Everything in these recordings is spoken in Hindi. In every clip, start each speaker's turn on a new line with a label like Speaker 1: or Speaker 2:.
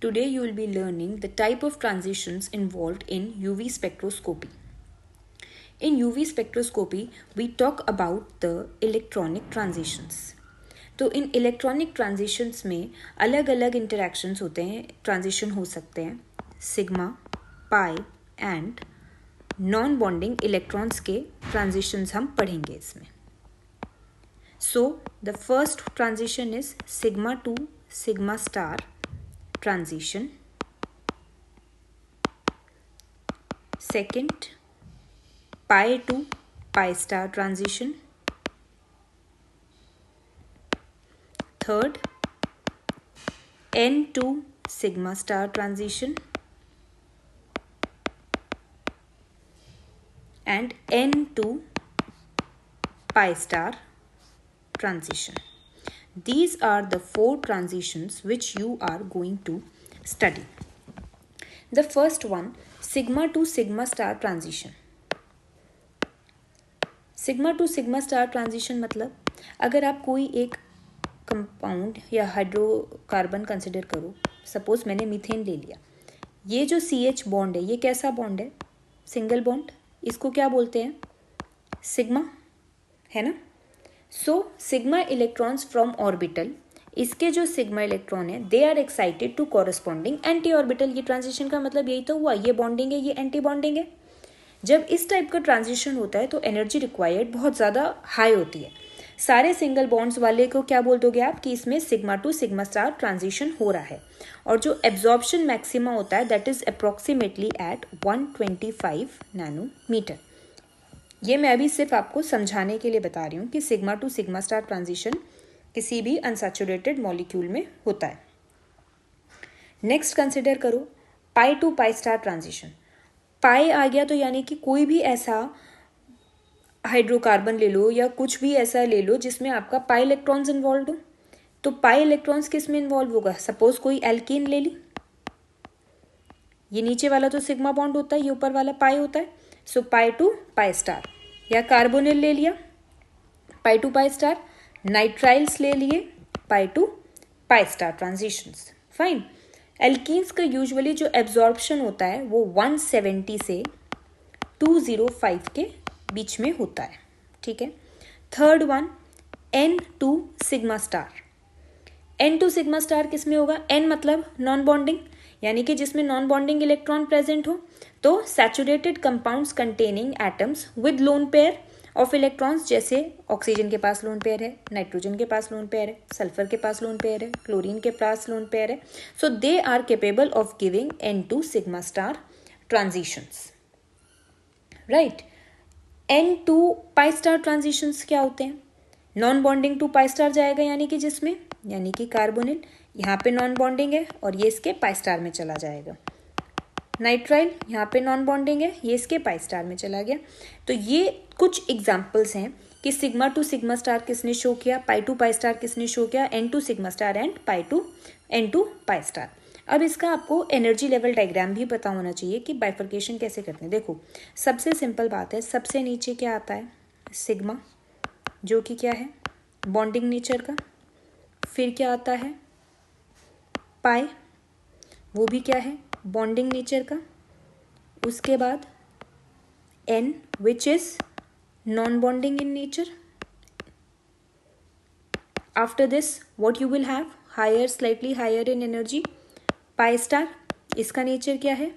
Speaker 1: Today you will be learning the type of transitions involved in UV spectroscopy. In UV spectroscopy, we talk about the electronic transitions. तो इन इलेक्ट्रॉनिक ट्रांजिशंस में अलग अलग इंटरेक्शंस होते हैं, ट्रांजिशन हो सकते हैं sigma, pi and non bonding electrons के ट्रांजिशंस हम पढ़ेंगे इसमें. So the first transition is sigma to sigma star transition. Second, pi to pi star transition. Third, n to sigma star transition. And n to pi star transition. These are the four transitions which you are going to study. The first one, sigma to sigma star transition. Sigma to sigma star transition मतलब अगर आप कोई एक कंपाउंड या हाइड्रोकार्बन कंसिडर करो, सपोज मैंने मीथेन ले लिया. ये जो CH बॉन्ड है, ये कैसा बॉन्ड है? Single bond. इसको क्या बोलते हैं? सिग्मा, है ना. So sigma electrons from orbital, इसके जो सिग्मा इलेक्ट्रॉन है they are excited to corresponding anti orbital. ये ट्रांजिशन का मतलब यही तो हुआ, ये बॉन्डिंग है, ये एंटी बॉन्डिंग है. जब इस टाइप का ट्रांजिशन होता है तो एनर्जी रिक्वायर्ड बहुत ज़्यादा हाई होती है. सारे सिंगल बॉन्ड्स वाले को क्या बोल दोगे आप कि इसमें sigma to sigma star transition हो रहा है. और जो एब्जॉर्प्शन मैक्सिमा होता है that is approximately at 125 nanometre. ये मैं अभी सिर्फ आपको समझाने के लिए बता रही हूँ कि sigma to sigma star transition किसी भी अनसैचुरेटेड मॉलिक्यूल में होता है. नेक्स्ट कंसिडर करो पाई टू पाई स्टार ट्रांजिशन. पाई आ गया तो यानी कि कोई भी ऐसा हाइड्रोकार्बन ले लो या कुछ भी ऐसा ले लो जिसमें आपका पाई इलेक्ट्रॉन्स इन्वॉल्व हो. तो पाई इलेक्ट्रॉन्स किस में इन्वॉल्व होगा? सपोज कोई एल्कीन ले ली, ये नीचे वाला तो सिग्मा बॉन्ड होता है, ये ऊपर वाला पाई होता है. So pi to pi star. या कार्बोनिल ले लिया, pi to pi star. Nitriles ले लिए, pi to pi star transitions. Fine. Alkenes का यूजुअली जो एब्जॉर्प्शन होता है वो 170 से 205 के बीच में होता है. ठीक है. Third one, n to sigma star. N to sigma star किस में होगा? एन मतलब नॉन बॉन्डिंग, यानी कि जिसमें नॉन बॉन्डिंग इलेक्ट्रॉन प्रेजेंट हो. तो saturated compounds containing atoms with lone pair of electrons, जैसे ऑक्सीजन के पास लोन पेयर है, नाइट्रोजन के पास लोन पेयर है, सल्फर के पास लोन पेयर है, क्लोरीन के पास लोन पेयर है. So they are capable of giving n to sigma star transitions. Right. N to pi star transitions क्या होते हैं? Non bonding to pi star जाएगा, यानी कि जिसमें, यानी कि कार्बोनिल यहाँ पे नॉन बॉन्डिंग है और ये इसके पाई स्टार में चला जाएगा. नाइट्राइल यहाँ पे नॉन बॉन्डिंग है, ये इसके पाई स्टार में चला गया. तो ये कुछ एग्जांपल्स हैं कि सिग्मा टू सिग्मा स्टार किसने शो किया, पाई टू पाई स्टार किसने शो किया, n to sigma star and pi to n to pi star. अब इसका आपको एनर्जी लेवल डायग्राम भी पता होना चाहिए कि बाइफर्केशन कैसे करते हैं. देखो सबसे सिंपल बात है, सबसे नीचे क्या आता है? सिग्मा, जो कि क्या है? बॉन्डिंग नेचर का. फिर क्या आता है? पाई, वो भी क्या है? बॉन्डिंग नेचर का. उसके बाद n which is non bonding in nature. After this what you will have? Higher, slightly higher in energy, pi star. इसका नेचर क्या है?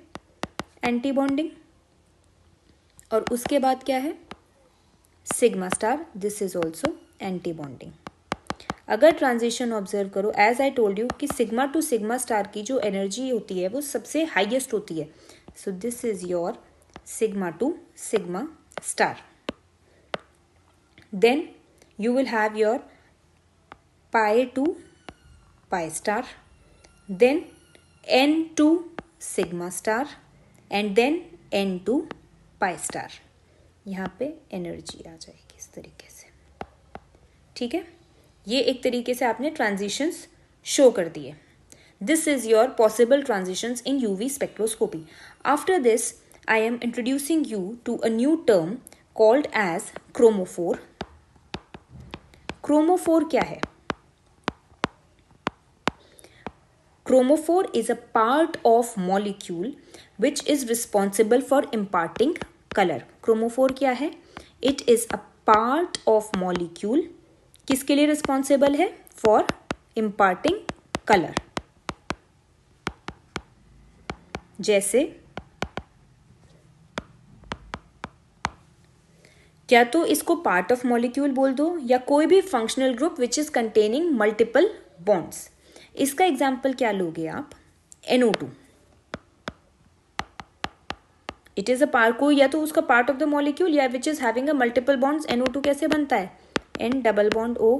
Speaker 1: Anti bonding. और उसके बाद क्या है? Sigma star. This is also anti bonding. अगर ट्रांजिशन ऑब्जर्व करो, एज आई टोल्ड यू कि सिग्मा टू सिग्मा स्टार की जो एनर्जी होती है वो सबसे हाईएस्ट होती है. So this is your sigma to sigma star. Then you will have your pi to pi star, then n to sigma star and then n to pi star. यहाँ पे एनर्जी आ जाएगी इस तरीके से. ठीक है. ये एक तरीके से आपने ट्रांजिशंस शो कर दिए. This is your possible transitions in UV spectroscopy. After this I am introducing you to a new term called as chromophore. Chromophore क्या है? chromophore is a part of molecule which is responsible for imparting color. chromophore क्या है? It is a part of molecule किसके लिए responsible है? For imparting color. जैसे क्या तो इसको पार्ट ऑफ मॉलिक्यूल बोल दो या कोई भी functional group which is containing multiple bonds. इसका एग्जाम्पल क्या लोगे आप? NO2. It is a part, कोई या तो उसका पार्ट ऑफ द मॉलिक्यूल या which is having a multiple bonds. NO2 कैसे बनता है? N double bond O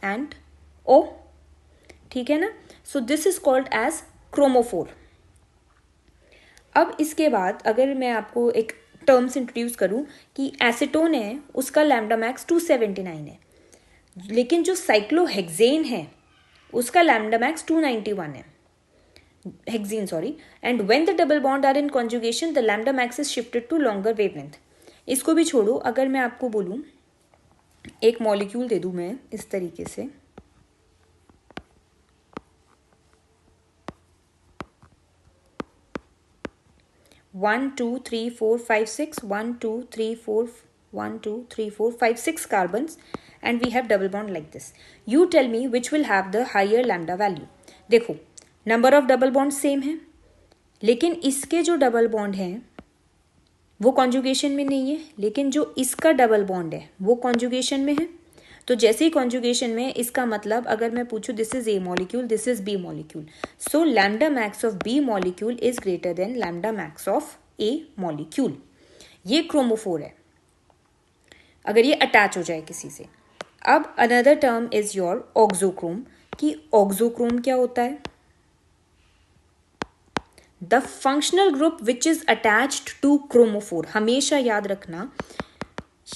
Speaker 1: and O. ठीक है ना. So this is called as chromophore. अब इसके बाद अगर मैं आपको एक टर्म्स इंट्रोड्यूस करूं कि एसीटोन है उसका लैम्डा मैक्स 279 है, लेकिन जो साइक्लोहेक्सेन है उसका लैम्डा मैक्स 291 है. Hexane sorry. And when the double bond are in conjugation the lambda max is shifted to longer wavelength. इसको भी छोड़ो, अगर मैं आपको बोलूं एक मॉलिक्यूल दे दूं मैं इस तरीके से, 1 2 3 4 5 6 1 2 3 4 1 2 3 4 5 6 carbons and we have double bond like this. You tell me which will have the higher lambda value. देखो number of double bond same है, लेकिन इसके जो डबल बॉन्ड हैं वो कॉन्जुगेशन में नहीं है, लेकिन जो इसका डबल बॉन्ड है वो कॉन्जुगेशन में है. तो जैसे ही कॉन्जुगेशन में, इसका मतलब अगर मैं पूछूं this is A molecule, this is B molecule, so lambda max of B molecule is greater than lambda max of A molecule. ये क्रोमोफोर है अगर ये अटैच हो जाए किसी से. अब another term is your auxochrome. कि ऑक्सोक्रोम क्या होता है? The functional group which is attached to chromophore. हमेशा याद रखना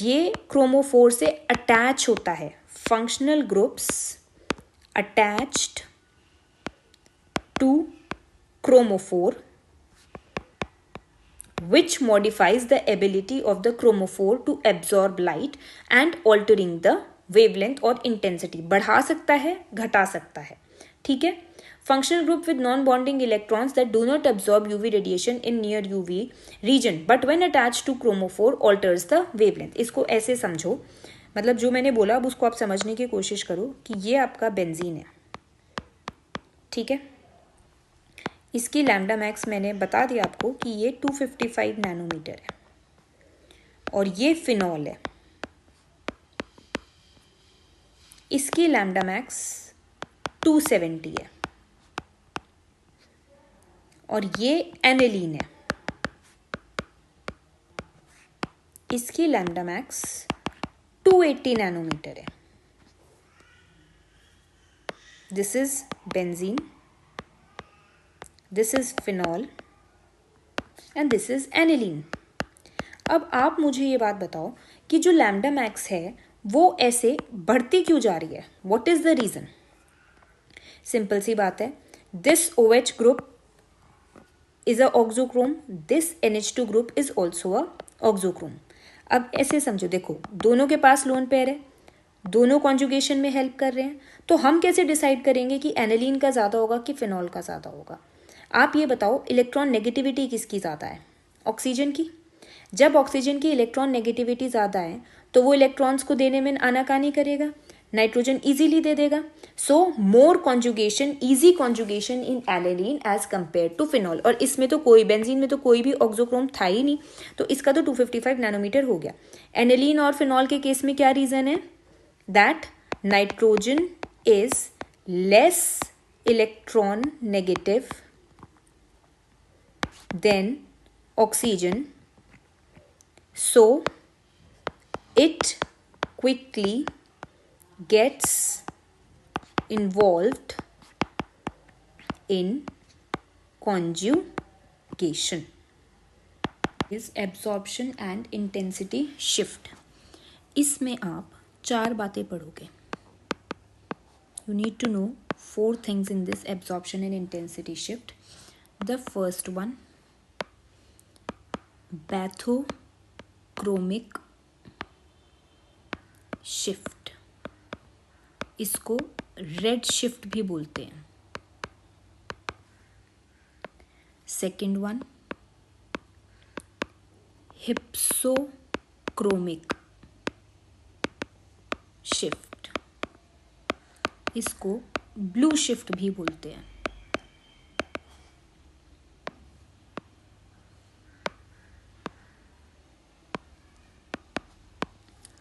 Speaker 1: ये क्रोमोफोर से अटैच होता है. Functional groups attached to chromophore which modifies the ability of the chromophore to absorb light and altering the wavelength और intensity. बढ़ा सकता है, घटा सकता है. ठीक है. Functional group with non-bonding electrons that do not absorb UV radiation in near UV region but when attached to chromophore alters the wavelength. इसको ऐसे समझो, मतलब जो मैंने बोला अब उसको आप समझने की कोशिश करो कि ये आपका बेंजीन है. ठीक है. इसकी लैम्डा मैक्स मैंने बता दिया आपको कि ये 255 नैनोमीटर है और ये फिनॉल है, इसकी लैम्डा मैक्स 270 है और ये एनिलीन है, इसकी लैम्डा मैक्स 280 नैनोमीटर है. This is benzene, this is phenol and this is aniline. अब आप मुझे ये बात बताओ कि जो लैम्डा मैक्स है वो ऐसे बढ़ती क्यों जा रही है? What is the reason? Simple सी बात है. This OH group is a auxochrome, this NH2 group is also a auxochrome. अब ऐसे समझो, देखो दोनों के पास लोन पेयर है, दोनों कॉन्जुगेशन में हेल्प कर रहे हैं, तो हम कैसे डिसाइड करेंगे कि एनिलीन का ज़्यादा होगा कि फिनॉल का ज़्यादा होगा? आप ये बताओ इलेक्ट्रॉन नेगेटिविटी किसकी ज़्यादा है? ऑक्सीजन की. जब ऑक्सीजन की इलेक्ट्रॉन नेगेटिविटी ज़्यादा है तो वो इलेक्ट्रॉन्स को देने में आनाकानी करेगा, नाइट्रोजन इजीली दे देगा. So more conjugation, easy conjugation in aniline as compare to phenol. और इसमें तो कोई, बेंजीन में तो कोई भी ऑक्सोक्रोम था ही नहीं, तो इसका तो 255 नैनोमीटर हो गया. एनिलीन और फिनॉल के केस में क्या रीज़न है? That nitrogen is less electron negative than oxygen, so it quickly gets involved in conjugation. Is absorption and intensity shift. इसमें आप 4 बातें पढ़ोगे. You need to know 4 things in this absorption and intensity shift. The first one, bathochromic shift. इसको रेड शिफ्ट भी बोलते हैं. सेकेंड वन हिप्सोक्रोमिक शिफ्ट, इसको ब्लू शिफ्ट भी बोलते हैं।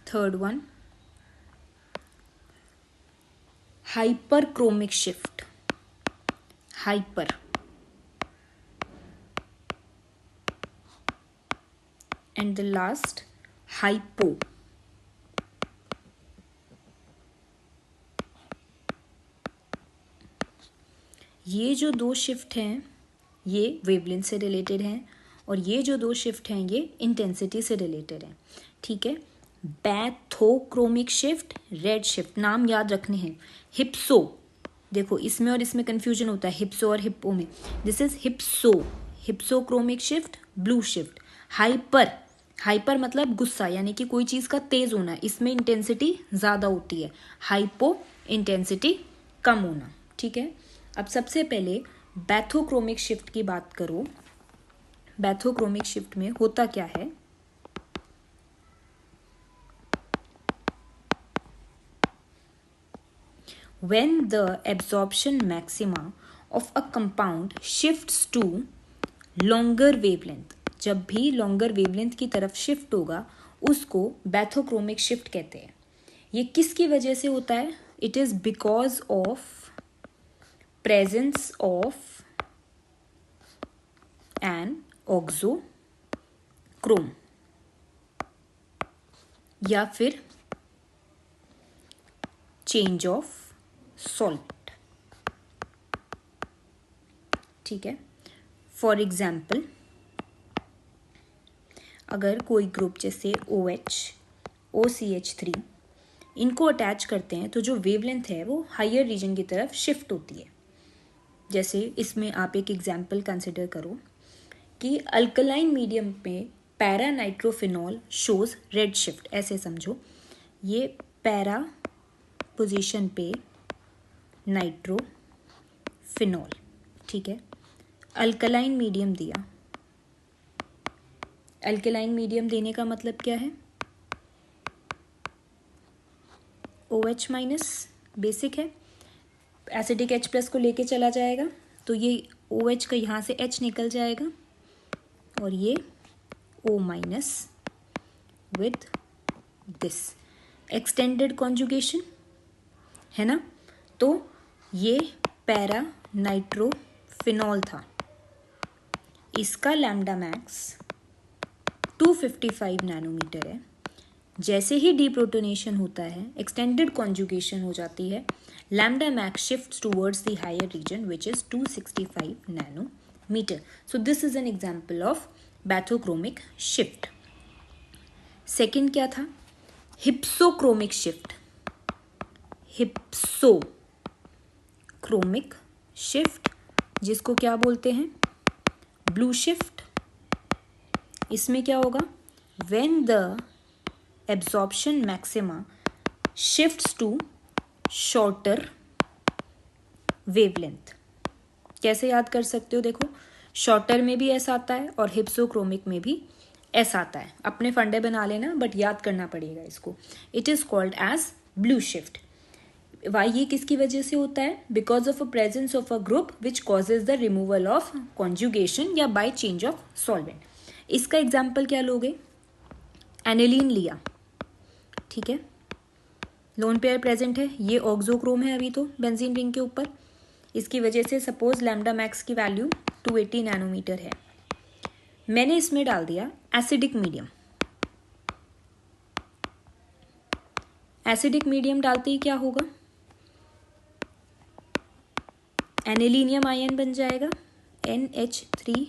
Speaker 1: Third one hyperchromic shift, hyper, and the last hypo. ये जो दो शिफ्ट हैं ये वेवलेंथ से रिलेटेड हैं और ये जो दो शिफ्ट हैं ये इंटेंसिटी से रिलेटेड हैं। ठीक है, बैथोक्रोमिक शिफ्ट, रेड शिफ्ट, नाम याद रखने हैं। हिप्सो, देखो इसमें और इसमें कंफ्यूजन होता है हिप्सो और हिप्पो में। This is hypso, hypsochromic shift, blue shift. Hyper, hyper मतलब गुस्सा, यानी कि कोई चीज़ का तेज होना, इसमें इंटेंसिटी ज़्यादा होती है। हाइपो, इंटेंसिटी कम होना। ठीक है, अब सबसे पहले बैथोक्रोमिक शिफ्ट की बात करो। बैथोक्रोमिक शिफ्ट में होता क्या है, when the absorption maxima of a compound shifts to longer wavelength, जब भी longer wavelength की तरफ शिफ्ट होगा उसको बैथोक्रोमिक शिफ्ट कहते हैं। ये किसकी वजह से होता है? It is because of presence of an auxochrome या फिर चेंज ऑफ सॉल्ट। ठीक है, फॉर एग्जाम्पल अगर कोई ग्रुप जैसे OH, OCH3 इनको अटैच करते हैं तो जो वेवलेंथ है वो हायर रीजन की तरफ शिफ्ट होती है। जैसे इसमें आप एक एग्जाम्पल कंसिडर करो कि अल्कलाइन मीडियम में para nitrophenol shows red shift, ऐसे समझो ये पैरा पोजीशन पे नाइट्रोफिनॉल। ठीक है, अल्कलाइन मीडियम दिया। अल्कलाइन मीडियम देने का मतलब क्या है? OH माइनस बेसिक है, एसिडिक H प्लस को लेके चला जाएगा तो ये OH का यहाँ से H निकल जाएगा और ये O minus with this extended conjugation है ना। तो ये पैरा नाइट्रोफिनॉल था, इसका लैम्डा मैक्स 255 नैनोमीटर है। जैसे ही डीप्रोटोनेशन होता है, एक्सटेंडेड कॉन्जुगेशन हो जाती है, lambda max shifts towards the higher region which is 265 nanometre. So this is an example of bathochromic shift. Second क्या था? Hypsochromic shift. हिप्सोक्रोमिक शिफ्ट जिसको क्या बोलते हैं? Blue shift. इसमें क्या होगा? When the absorption maxima shifts to shorter wavelength. कैसे याद कर सकते हो? देखो शॉर्टर में भी ऐसा आता है और हिप्सोक्रोमिक में भी ऐसा आता है। अपने फंडे बना लेना बट याद करना पड़ेगा इसको। It is called as blue shift. Why ये किसकी वजह से होता है? Because of a presence of a group which causes the removal of conjugation या बाय चेंज ऑफ सॉल्वेंट। इसका एग्जाम्पल क्या लोगे? एनिलीन लिया, ठीक है, लोन पेयर प्रेजेंट है, ये ऑक्सोक्रोम है अभी तो बेंजीन रिंग के ऊपर। इसकी वजह से सपोज लैम्डा मैक्स की वैल्यू 280 नैनोमीटर है। मैंने इसमें डाल दिया एसिडिक मीडियम। एसिडिक मीडियम डालते ही क्या होगा? एनिलीनियम आयन बन जाएगा NH3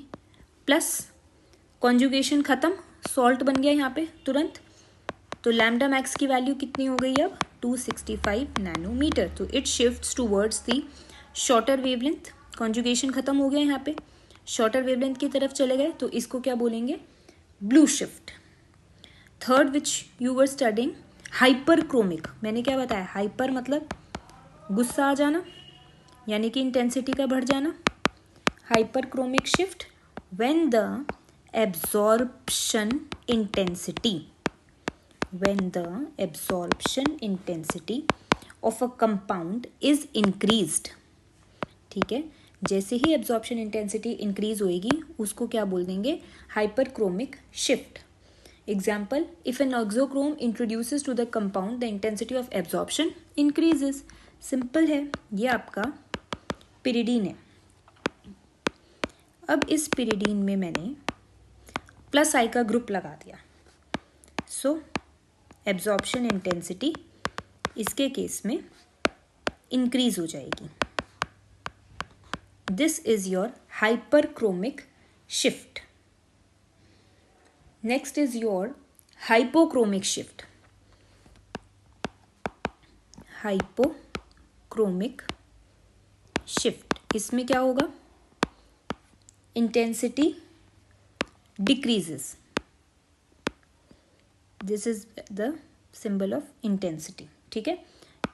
Speaker 1: प्लस, कॉन्जुगेशन खत्म, सॉल्ट बन गया यहाँ पे तुरंत। तो लैम्डा मैक्स की वैल्यू कितनी हो गई अब? 265 नैनोमीटर। तो it shifts towards the shorter wavelength. Conjugation खत्म हो गया यहाँ पे, शॉर्टर वेवलेंथ की तरफ चले गए, तो इसको क्या बोलेंगे? Blue shift. Third which you were studying hyperchromic. मैंने क्या बताया? हाइपर मतलब गुस्सा आ जाना, यानी कि इंटेंसिटी का बढ़ जाना। hyperchromic shift when the absorption intensity of a compound is increased. ठीक है, जैसे ही एब्जॉर्प्शन इंटेंसिटी इंक्रीज होएगी उसको क्या बोल देंगे, hyperchromic shift. Example, if an auxochrome introduces to the compound the intensity of absorption increases. Simple है, ये आपका पिरिडीन है. अब इस पिरिडीन में मैंने प्लस आई का ग्रुप लगा दिया, सो एब्जॉर्प्शन इंटेंसिटी इसके केस में इंक्रीज हो जाएगी. This is your hyperchromic shift. Next is your hypochromic shift. Hypochromic shift, इसमें क्या होगा, intensity decreases. This is the symbol of intensity. ठीक है,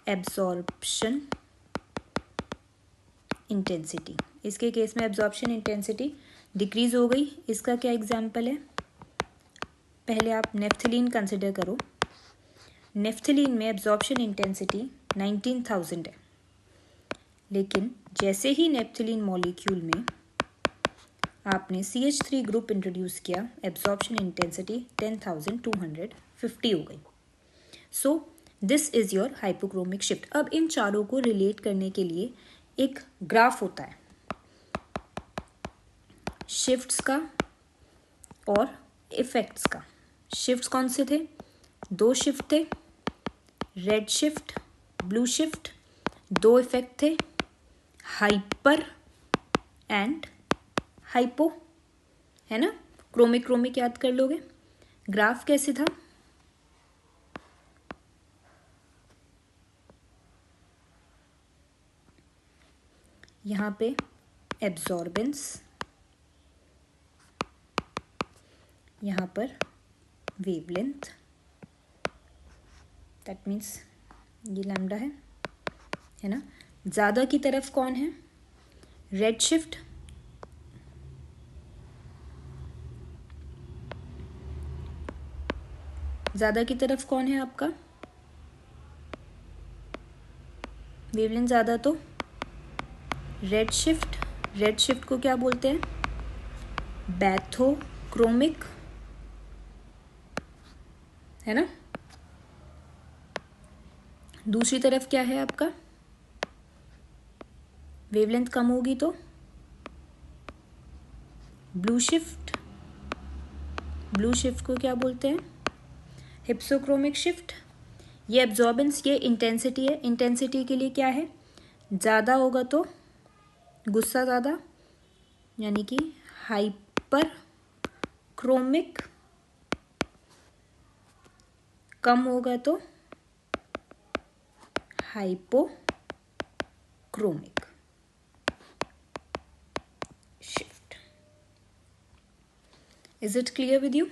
Speaker 1: एब्जॉर्प्शन इंटेंसिटी, इसके केस में एब्जॉर्प्शन इंटेंसिटी डिक्रीज हो गई. इसका क्या एग्जाम्पल है, पहले आप नेफ्थलीन कंसिडर करो. नेफ्थलीन में एब्जॉर्प्शन इंटेंसिटी 19,000 है, लेकिन जैसे ही नेफ्थलीन मॉलिक्यूल में आपने CH3 ग्रुप इंट्रोड्यूस किया, एब्जॉर्प्शन इंटेंसिटी 10,250 हो गई. सो this is your hypochromic shift. अब इन चारों को रिलेट करने के लिए एक ग्राफ होता है शिफ्ट्स का और इफेक्ट्स का. शिफ्ट्स कौन से थे, 2 शिफ्ट थे, red shift, blue shift. 2 effect थे, हाइपर एंड हाइपो, है ना. क्रोमिक याद कर लोगे. ग्राफ कैसे था, यहाँ पे एब्जॉर्बेंस, यहाँ पर वेवलेंथ, दैट मीन्स ये लैम्डा है ना. ज़्यादा की तरफ कौन है, रेड शिफ्ट. ज़्यादा की तरफ कौन है आपका, वेवलेंथ ज़्यादा तो रेड शिफ्ट. रेड शिफ्ट को क्या बोलते हैं, बैथोक्रोमिक, है ना. दूसरी तरफ क्या है आपका, वेवलेंथ कम होगी तो ब्लू शिफ्ट. ब्लू शिफ्ट को क्या बोलते हैं, हिप्सोक्रोमिक शिफ्ट. ये एब्जॉर्बेंस, ये इंटेंसिटी है. इंटेंसिटी के लिए क्या है, ज़्यादा होगा तो गुस्सा ज़्यादा, यानी कि हाइपर क्रोमिक. कम होगा तो hypochromic shift. Is it clear with you.